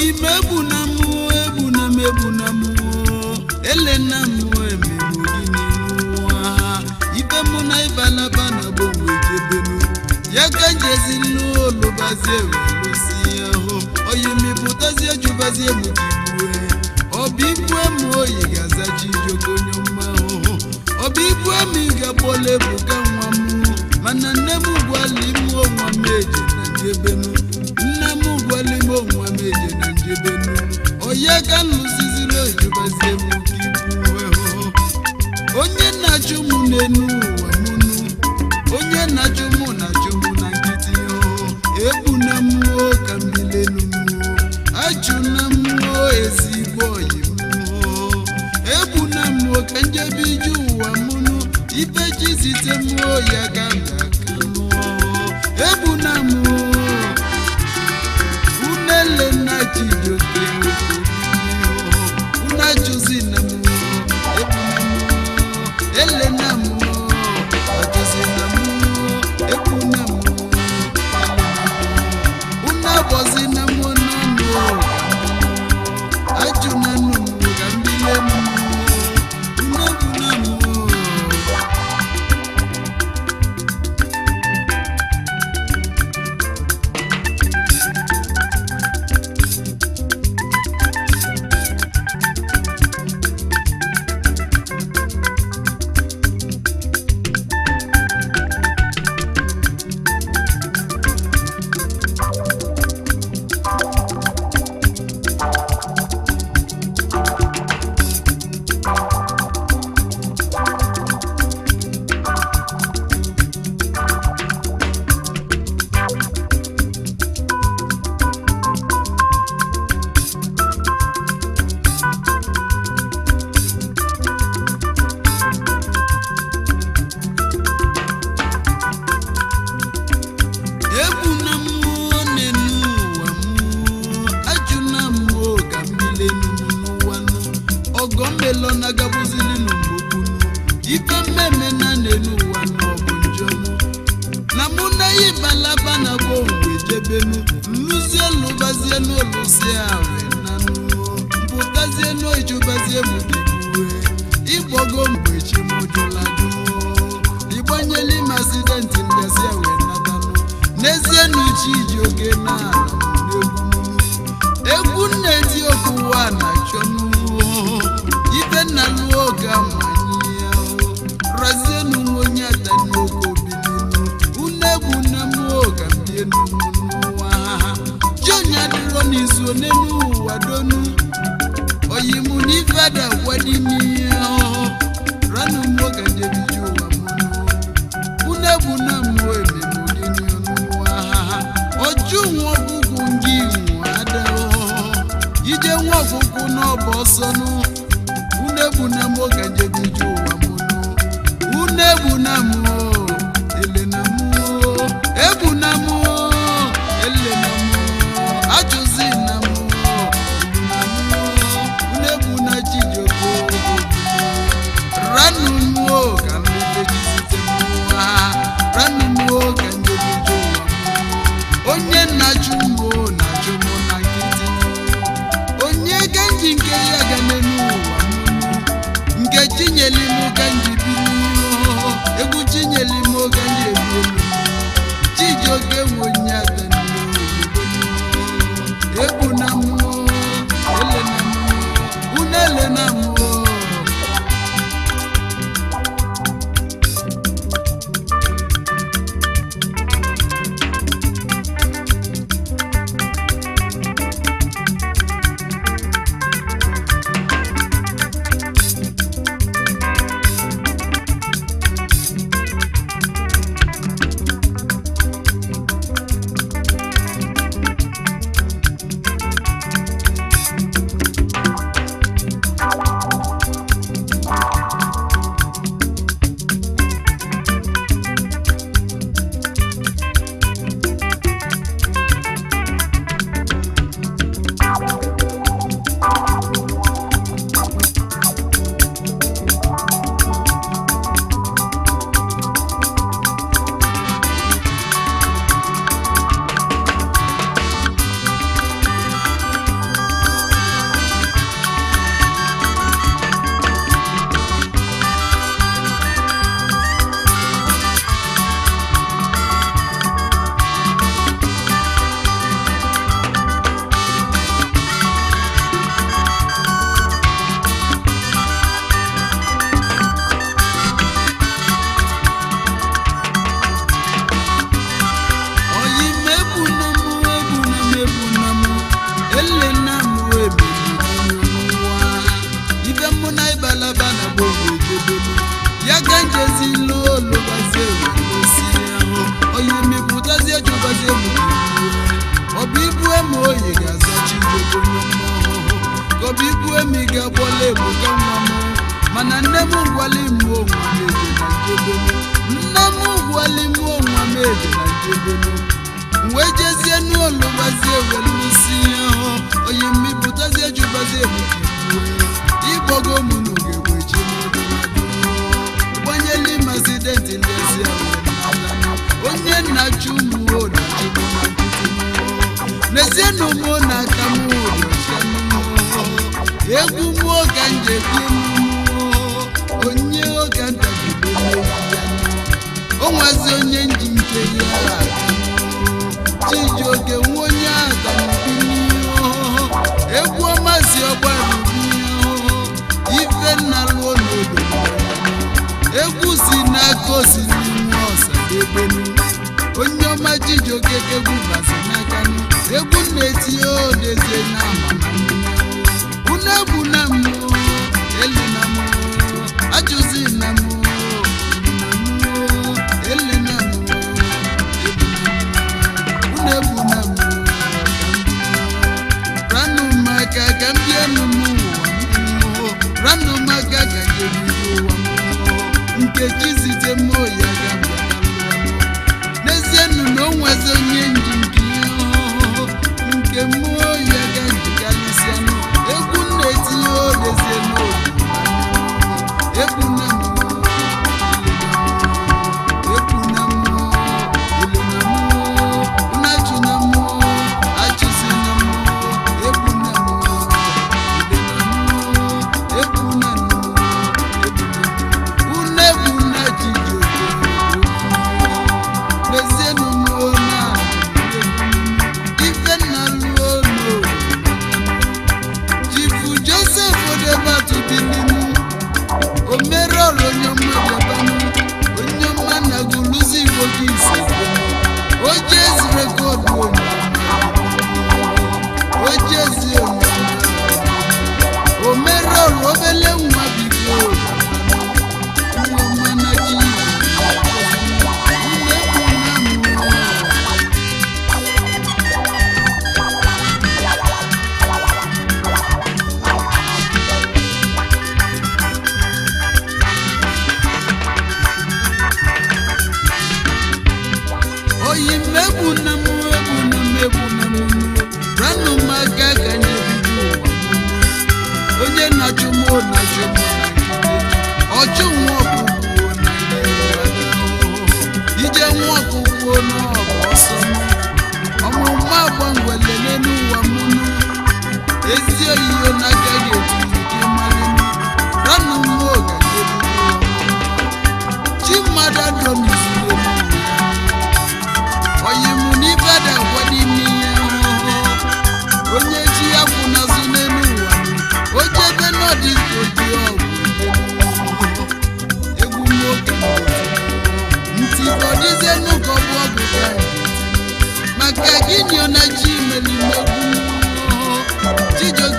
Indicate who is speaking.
Speaker 1: oyi mebu na mu elena mu ememugini nwa ibe mu na ibalaba na bonwe jebenu ya kanjezi no lobazie welusi ho oyi mi butazie jubazie mukibwe obibwe mu oyi gazachi jogonyo ma ho obibwe mi gabole buka nwa mu mana nemu gwali mu nwa meje na jebenu nemu gwali mu nwa meje na jebenu oye kanusizilo jubazie mukibwe ho onye na-achụ mụ n'enu ụwa mụnụ onye na-achụ mụ na nkịtị ho ebuna mmụọ ka mmilenu mmụọ achụna mmụọ ezigbo oyi mmụọ ebuna mmụọ ka njebe ije ụwa mụnụ ibe chi site mmụọ ya ka ndaka mmụọ ebuna mmụọ unele na chijoke unachụzi na mmụọ elena mu ajozina mu ekuna mu una bozina mu nanu ajuna nu gambile mu unabuna mu Melona gabuzili numbukunu ipe meme na nenu wanobunjomu namuna yibalaba na bongwe jebenu luzie lubazie no luzie awenanu mputazie no ijubazie mudibuwe igbogo mgbechi mujuladu igbanyeli masidenti ndasi awenatanu nezie nuchi ijoke na egwu nneti okuwa na chonu ibe na luoga manya razienu mwonya tani oko bilinu unebu na mwoga mbienu mwa jonya diro nizo nenu wadonu oyimu ni fada wadini ranu mwoga njebiju wa munu unebu na mwebe mwini mwa oju mwogugu ngi mwada ije mwogugu no bosonu unebu na mo kanje biju wa munu unebu na mo elena mo ebu na mo elena mo ajuzi na mo unebu na chijoko ranu mo kambe jisite mo ranu mo kanje biju wa onye na chumo na nkiti onye ganji nke ya ganenu nke chinyelimu ganji biliyo egwu chinyelimu ganji ebulu chijoke wonyata niyo egwu na mmụọ ele na mmụọ unele na mmụọ jebenu wee jezie n'olubazie welusi oyi mmipụtazie jubazie igbogo m n'ugegbe chemodo gbanyeli mazidenti ndezi onye nna-achụ ụmụ na n'ezie na ụmụ na-aka m egwu mmụọ ka njebi onye oge ntagide o nwazi onye nji nke ya Chijioke nwa onye aka egwu ọmazi ọgbara ife nna lụọ n'odo egwu si n'aka osisi nwa ọsadebenu onye ọma Chijioke egwu bazi n'aka egwu na-etinye odezie na egwu na mmụọ elu na mmụọ ajụzi na mmụọ elu na mmụọ egwu na mmụọ ranụ maka ka m bịa n'ụwa ranụ maka ka jebido ụwa Nkechi zite mmụọ ya ga n'ezie nụ na o nwezi onye nji nke mmụọ ya ga njikarịsịa egwu na-etinye odezie n'obi egwu na mmụọ egwu na mmụọ ilu na mmụọ na-achụ na mmụọ achụsi na mmụọ egwu na mmụọ egwu na mmụọ egwu na Chijioke n'ezie nụ mmụọ na ife nna lụọ n'obi Chifu Joseph Odebatu Bilimu omere ọrụ onye ọma bịabanụ onye ọma na gụlụzi Igbo gị ise oje ezi rekọdụ oje ezi omere ọrụ obele nwa bigo nwa ọma na ji oyi mmegbu na mmegbu ranụ maka ka njebido ụwa onye na-achụ mụ ọchụ nwa ọkụkụ ije nwa ọkụkụ n'ọbụ ọsọ ọmụma agbanwele n'elu ụwa mụnụ ezi oyiyo na-agaghị eji ike mmalị ranụ mmụọ ka njebido chi mmadụ adọ n'izuru oyimu n'ife dị agwa n'ime ihe onye chi ya kwụ n'azụ n'elu ụwa o jebe n'ọdị oji ọgwụ egwu nwoke ntị ọdịzie n'ụka ọbụ ọgwụ ka maka gịnị ọ na chi melimegwu Chijioke